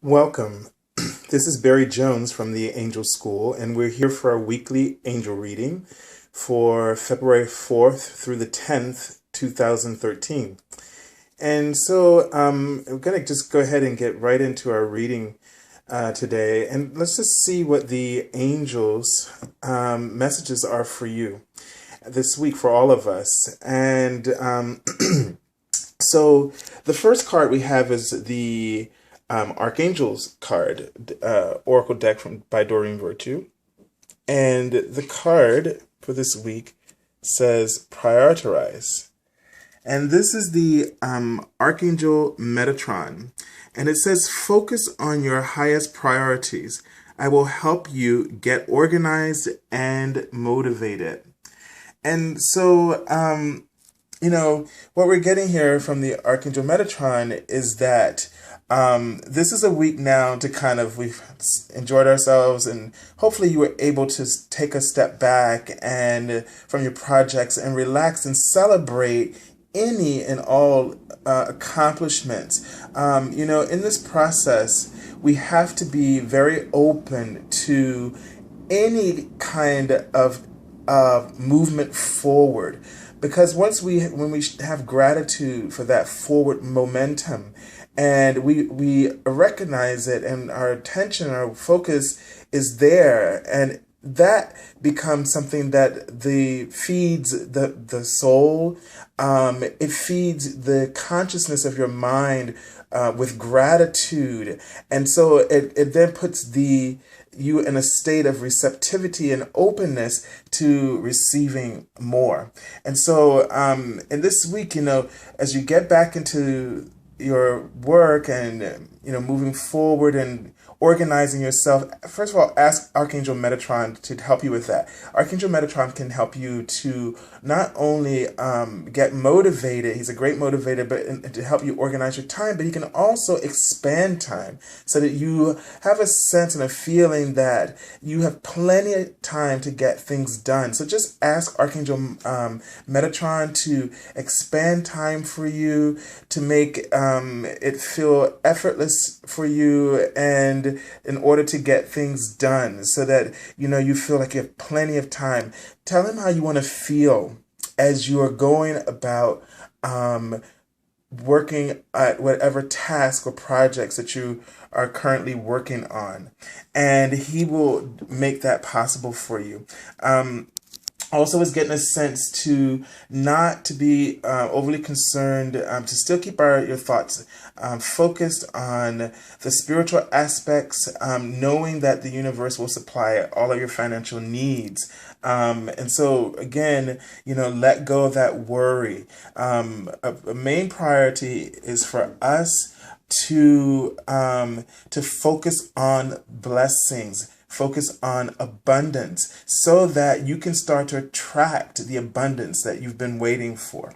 Welcome. This is Barry Jones from the Angel School, and we're here for our weekly angel reading for February 4th through the 10th, 2013. And so I'm going to just go ahead and get right into our reading today, and let's just see what the angels' messages are for you this week for all of us. And so the first card we have is the Archangel's card, Oracle deck by Doreen Virtue. And the card for this week says prioritize. And this is the Archangel Metatron. And it says focus on your highest priorities. I will help you get organized and motivated. And so, what we're getting here from the Archangel Metatron is that this is a week now to we've enjoyed ourselves, and hopefully you were able to take a step back and from your projects and relax and celebrate any and all accomplishments. In this process, we have to be very open to any kind of movement forward, because when we have gratitude for that forward momentum, and we recognize it, and our attention, our focus is there, and that becomes something that feeds the soul. It feeds the consciousness of your mind with gratitude, and so it then puts you in a state of receptivity and openness to receiving more. And so in this week, as you get back into your work and moving forward and organizing yourself, first of all, ask Archangel Metatron to help you with that. Archangel Metatron can help you to not only get motivated, he's a great motivator, but to help you organize your time, but he can also expand time so that you have a sense and a feeling that you have plenty of time to get things done. So just ask Archangel Metatron to expand time for you, to make it feel effortless for you, and in order to get things done, so that you feel like you have plenty of time. Tell him how you want to feel as you are going about working at whatever task or projects that you are currently working on, and he will make that possible for you. Also is getting a sense to not to be overly concerned, to still keep your thoughts focused on the spiritual aspects, knowing that the universe will supply all of your financial needs. And so again, let go of that worry. A main priority is for us to focus on blessings, focus on abundance, so that you can start to attract the abundance that you've been waiting for.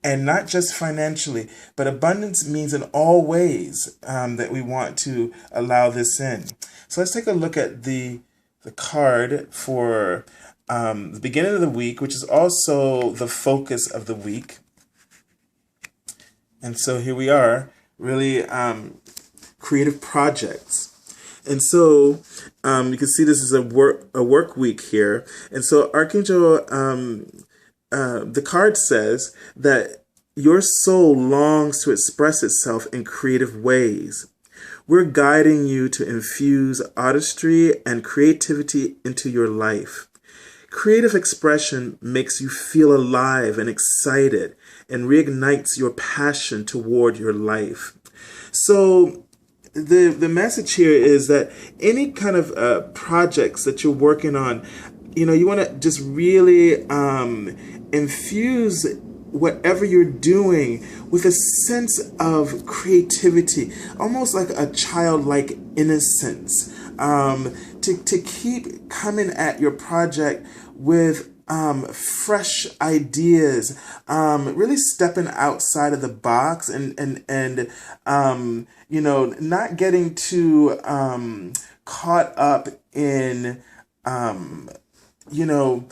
And not just financially, but abundance means in all ways that we want to allow this in. So let's take a look at the card for the beginning of the week, which is also the focus of the week. And so here we are, really creative projects. And so you can see this is a work week here. And so Archangel, the card says that your soul longs to express itself in creative ways. We're guiding you to infuse artistry and creativity into your life. Creative expression makes you feel alive and excited and reignites your passion toward your life. So the message here is that any kind of projects that you're working on, you want to just really infuse whatever you're doing with a sense of creativity, almost like a childlike innocence, to keep coming at your project with fresh ideas, really stepping outside of the box, and not getting too caught up in you know,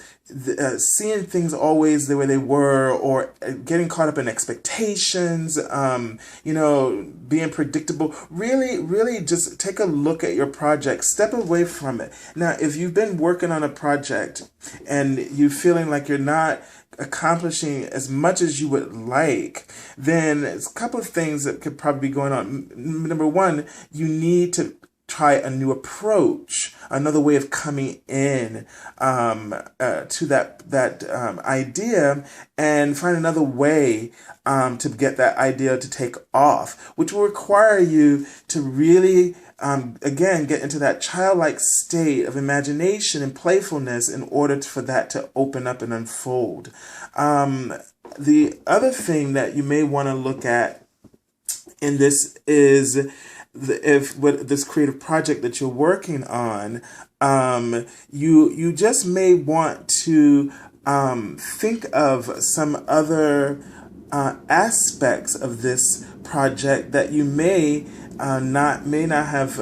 seeing things always the way they were, or getting caught up in expectations, being predictable. Really, really just take a look at your project, step away from it. Now, if you've been working on a project and you're feeling like you're not accomplishing as much as you would like, then there's a couple of things that could probably be going on. Number one, you need to try a new approach, another way of coming in to that idea, and find another way to get that idea to take off, which will require you to really, again, get into that childlike state of imagination and playfulness in order for that to open up and unfold. The other thing that you may want to look at in this is if with this creative project that you're working on, you just may want to think of some other aspects of this project that you may not have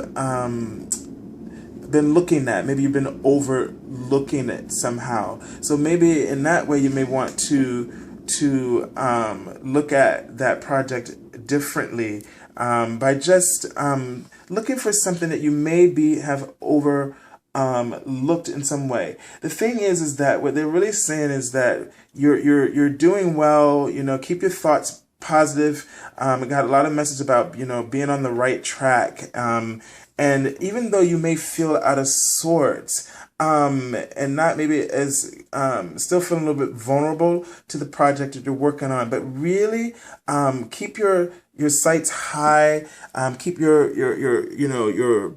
been looking at. Maybe you've been overlooking it somehow. So maybe in that way you may want to look at that project differently, by just looking for something that you maybe have looked in some way. The thing is that what they're really saying is that you're doing well. Keep your thoughts positive. I got a lot of message about being on the right track. And even though you may feel out of sorts, and not maybe as still feeling a little bit vulnerable to the project that you're working on, but really keep your sights high. Keep your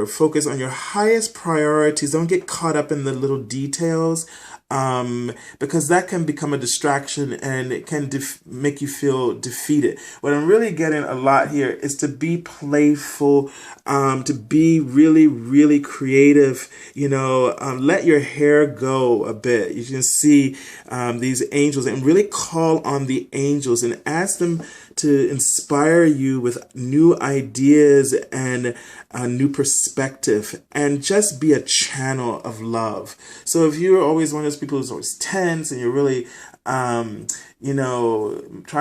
focus on your highest priorities. Don't get caught up in the little details, because that can become a distraction and it can make you feel defeated. What I'm really getting a lot here is to be playful, to be really, really creative. Let your hair go a bit. You can see these angels, and really call on the angels and ask them to inspire you with new ideas and a new perspective, and just be a channel of love. So if you're always one of those people who's always tense and you're really, trying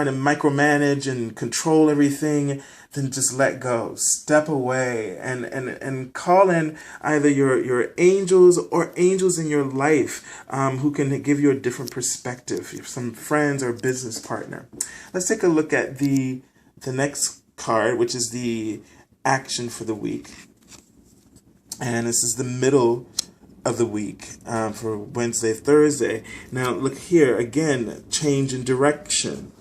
to micromanage and control everything, then just let go, step away, and call in either your angels or angels in your life, who can give you a different perspective, some friends or business partner. Let's take a look at the next card, which is the action for the week. And this is the middle of the week, for Wednesday, Thursday. Now look here, again, change in direction.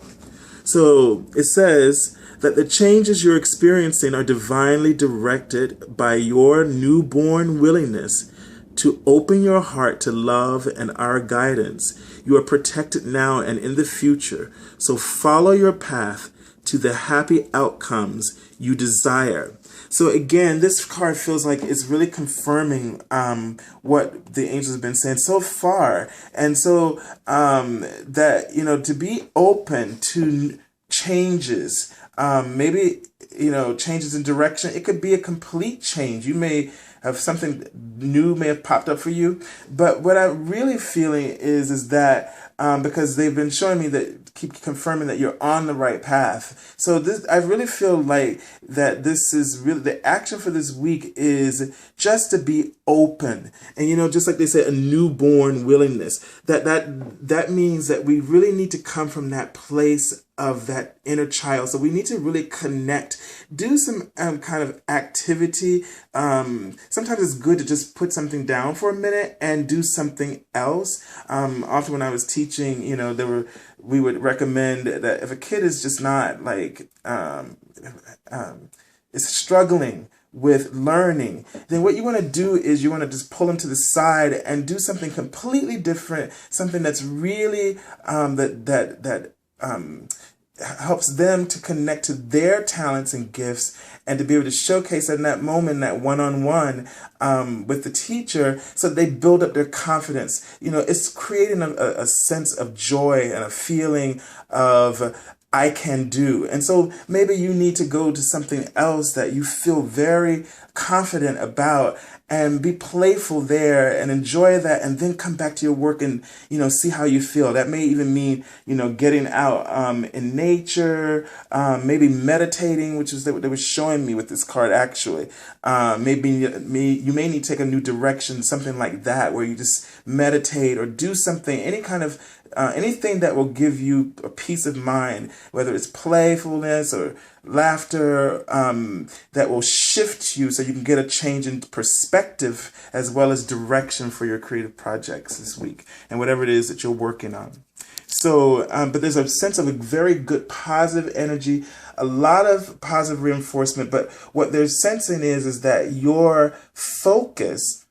So it says that the changes you're experiencing are divinely directed by your newborn willingness to open your heart to love and our guidance. You are protected now and in the future. So follow your path to the happy outcomes you desire. So again, this card feels like it's really confirming what the angels have been saying so far. And so that, to be open to changes, maybe, changes in direction. It could be a complete change. You may have something new may have popped up for you. But what I'm really feeling is that because they've been showing me that, keep confirming that you're on the right path. So I really feel like that this is really, the action for this week is just to be open. And, just like they said, a newborn willingness. That means that we really need to come from that place of that inner child. So we need to really connect, do some kind of activity. Sometimes it's good to just put something down for a minute and do something else. Often when I was teaching, we would recommend that if a kid is just not like, is struggling with learning, then what you want to do is you want to just pull them to the side and do something completely different, something that's really helps them to connect to their talents and gifts, and to be able to showcase in that moment, that one-on-one with the teacher, so they build up their confidence. It's creating a sense of joy and a feeling of I can do. And so maybe you need to go to something else that you feel very confident about and be playful there and enjoy that, and then come back to your work and, see how you feel. That may even mean, getting out in nature, maybe meditating, which is what they were showing me with this card actually. Maybe you may need to take a new direction, something like that, where you just meditate or do something, any kind of anything that will give you a peace of mind, whether it's playfulness or laughter, that will shift you so you can get a change in perspective as well as direction for your creative projects this week and whatever it is that you're working on. So, but there's a sense of a very good positive energy, a lot of positive reinforcement. But what they're sensing is that your focus,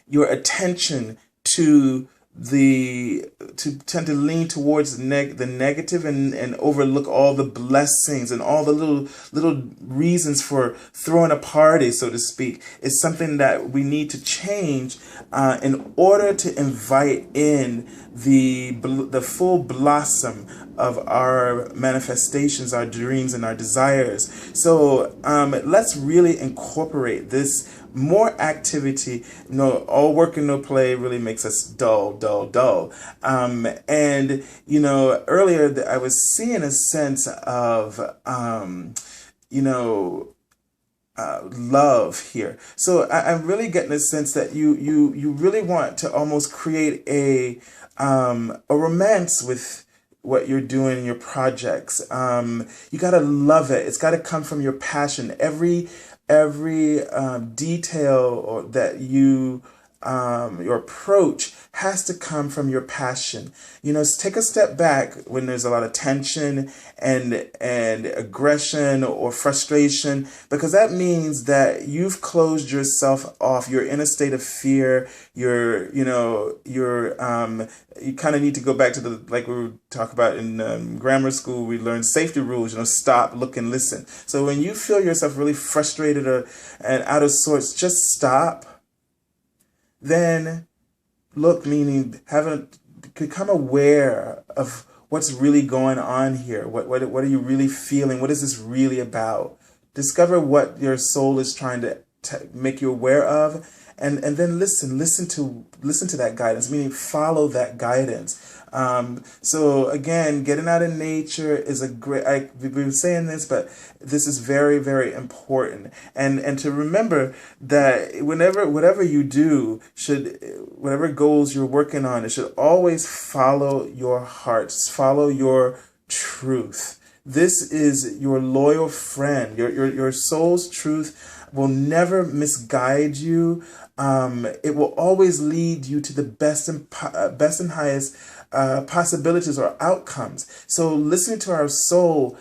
your attention to tend to lean towards the negative and overlook all the blessings and all the little reasons for throwing a party, so to speak, is something that we need to change in order to invite in the full blossom of our manifestations, our dreams, and our desires. So let's really incorporate this more activity. All work and no play really makes us dull. And earlier I was seeing a sense of love here. So I'm really getting a sense that you really want to almost create a romance with what you're doing in your projects. You got to love it. It's got to come from your passion. Every detail that your approach has to come from your passion. Take a step back when there's a lot of tension and aggression or frustration, because that means that you've closed yourself off. You're in a state of fear. You kind of need to go back to like we were talking about in grammar school. We learned safety rules. Stop, look, and listen. So when you feel yourself really frustrated and out of sorts, just stop. Then look, meaning become aware of what's really going on here. What are you really feeling? What is this really about? Discover what your soul is trying to make you aware of, and then listen to that guidance, meaning follow that guidance. So again, getting out in nature is a great, we've been saying this, but this is very, very important. And to remember that whatever you do whatever goals you're working on, it should always follow your hearts, follow your truth. This is your loyal friend. Your soul's truth will never misguide you. It will always lead you to the best and highest possibilities or outcomes. So listening to our soul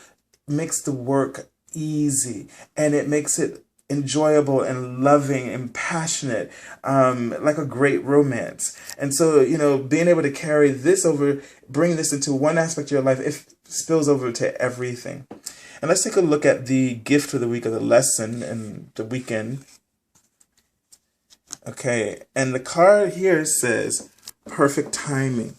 makes the work easy, and it makes it enjoyable and loving and passionate, like a great romance. And so, being able to carry this over, bring this into one aspect of your life, it spills over to everything. And let's take a look at the gift of the week, of the lesson and the weekend. Okay, and the card here says perfect timing.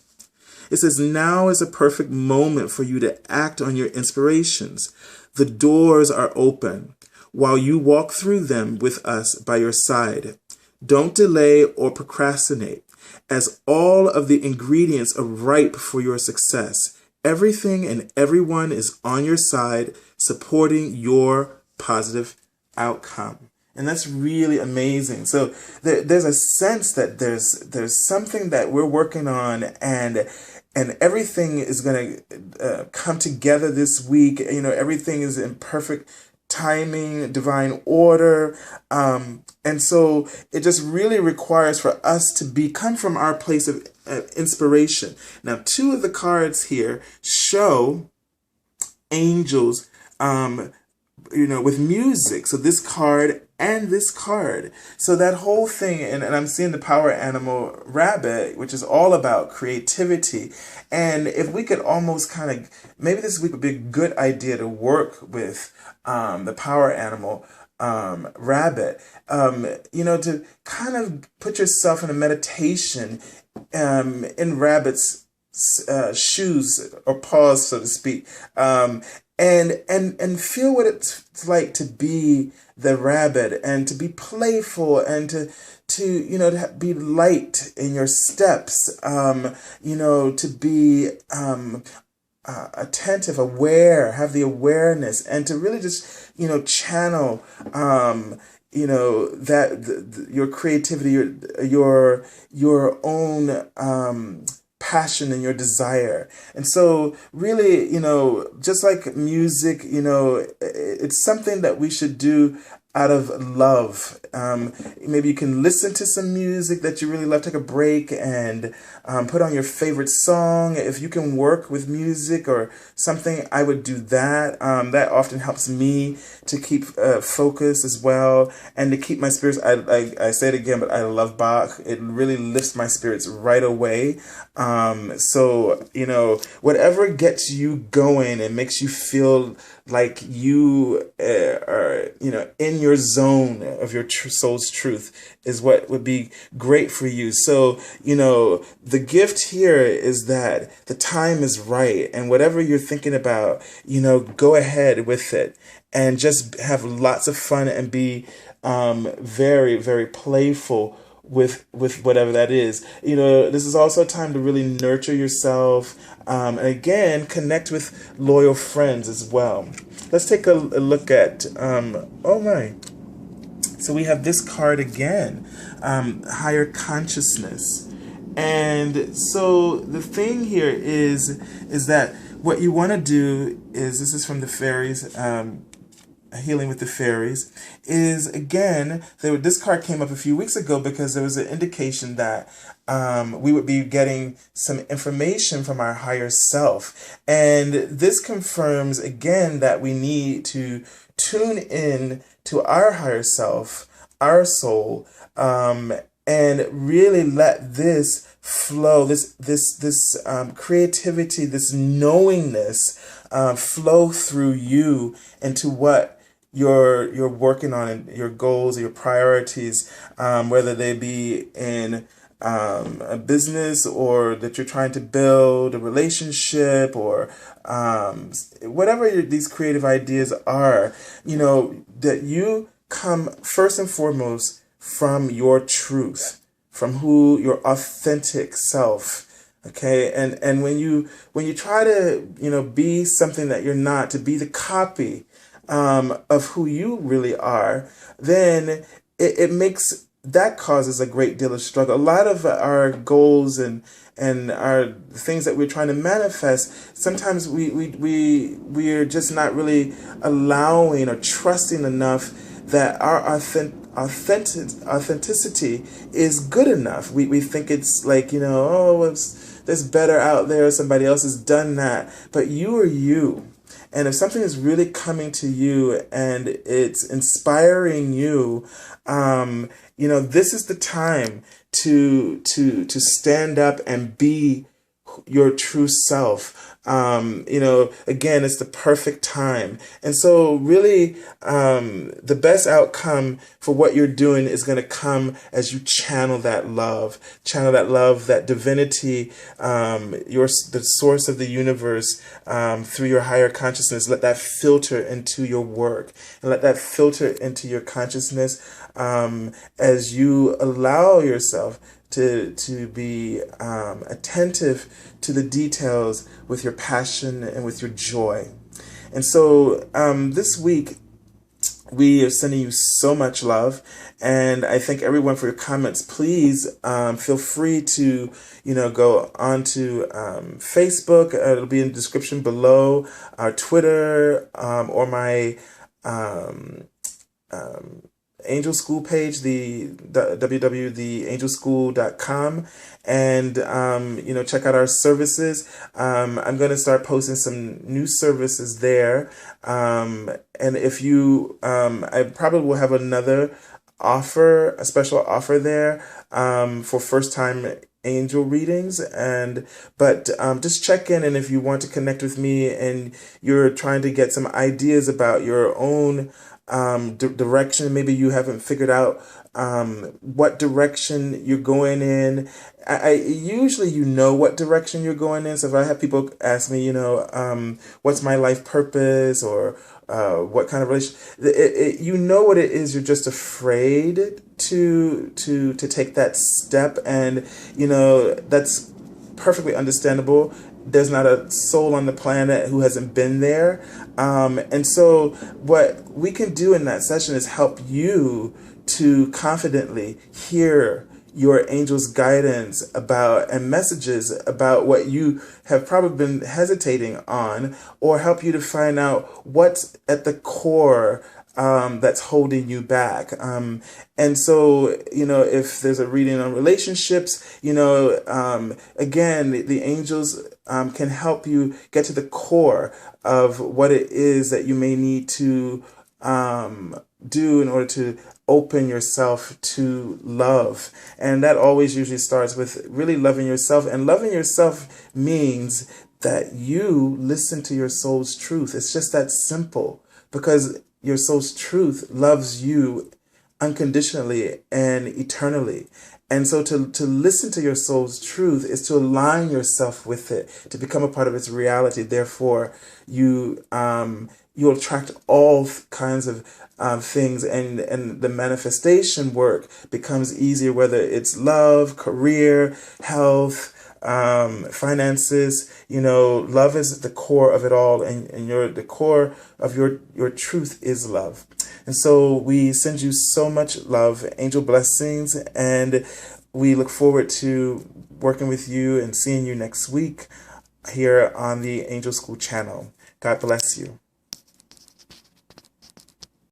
It says, now is a perfect moment for you to act on your inspirations. The doors are open while you walk through them with us by your side. Don't delay or procrastinate, as all of the ingredients are ripe for your success. Everything and everyone is on your side, supporting your positive outcome. And that's really amazing. So there's a sense that there's something that we're working on, and everything is going to come together this week. Everything is in perfect timing, divine order. And so it just really requires for us to come from our place of inspiration. Now, two of the cards here show angels, with music. So this card and this card. So that whole thing, and I'm seeing the power animal rabbit, which is all about creativity. And if we could almost maybe this week would be a good idea to work with the power animal rabbit, to kind of put yourself in a meditation in rabbit's shoes or paws, so to speak, and feel what it's like to be the rabbit and to be playful and to be light in your steps, to be attentive, aware, have the awareness, and to really just channel your creativity, your own passion and your desire. And so really, just like music, it's something that we should do out of love. Maybe you can listen to some music that you really love, take a break and put on your favorite song. If you can work with music or something, I would do that. That often helps me to keep focus as well and to keep my spirits. I say it again, but I love Bach. It really lifts my spirits right away. So, whatever gets you going and makes you feel like you are, in your zone of your soul's truth is what would be great for you. So, the gift here is that the time is right, and whatever you're thinking about, go ahead with it and just have lots of fun and be very, very playful with whatever that is. This is also a time to really nurture yourself, and again, connect with loyal friends as well. Let's take a look at, oh my. So we have this card again, higher consciousness. And so the thing here is that what you want to do is, this is from the fairies, Healing with the Fairies, is again, this card came up a few weeks ago because there was an indication that we would be getting some information from our higher self. And this confirms again that we need to tune in to our higher self, our soul, and really let this flow, this creativity, this knowingness flow through you into what you're working on, and your goals, your priorities, whether they be in a business or that you're trying to build a relationship, or whatever these creative ideas are, that you come first and foremost from your truth, from your authentic self. Okay, and when you try to be something that you're not, to be the copy of who you really are, then that causes a great deal of struggle. A lot of our goals and our things that we're trying to manifest, sometimes we're just not really allowing or trusting enough that our authenticity is good enough. We think it's like, there's better out there, somebody else has done that, but you are you. And if something is really coming to you and it's inspiring you, this is the time to stand up and be your true self. Again, it's the perfect time. And so really, the best outcome for what you're doing is going to come as you channel that love, that divinity, the source of the universe, through your higher consciousness. Let that filter into your work and let that filter into your consciousness, as you allow yourself to be attentive to the details with your passion and with your joy. And so this week, we are sending you so much love, and I thank everyone for your comments. Please feel free to go on to Facebook. It'll be in the description below, our Twitter, or my Angel School page, the www.theangelschool.com, and check out our services. I'm going to start posting some new services there, and if you I probably will have another offer, a special offer there, for first time angel readings, but just check in, and if you want to connect with me and you're trying to get some ideas about your own direction. Maybe you haven't figured out what direction you're going in. I usually you know what direction you're going in. So if I have people ask me, what's my life purpose, or what kind of relation, you know what it is. You're just afraid to take that step, and that's perfectly understandable. There's not a soul on the planet who hasn't been there. And so what we can do in that session is help you to confidently hear your angel's guidance about and messages about what you have probably been hesitating on, or help you to find out what's at the core that's holding you back. And so, if there's a reading on relationships, again, the angels can help you get to the core of what it is that you may need to do in order to open yourself to love. And that always usually starts with really loving yourself. And loving yourself means that you listen to your soul's truth. It's just that simple, because your soul's truth loves you unconditionally and eternally. And so to listen to your soul's truth is to align yourself with it, to become a part of its reality. Therefore, you'll attract all kinds of things, and the manifestation work becomes easier, whether it's love, career, health, finances. Love is the core of it all, and the core of your truth is love. And so we send you so much love, angel blessings, and we look forward to working with you and seeing you next week here on the Angel School channel. God bless you.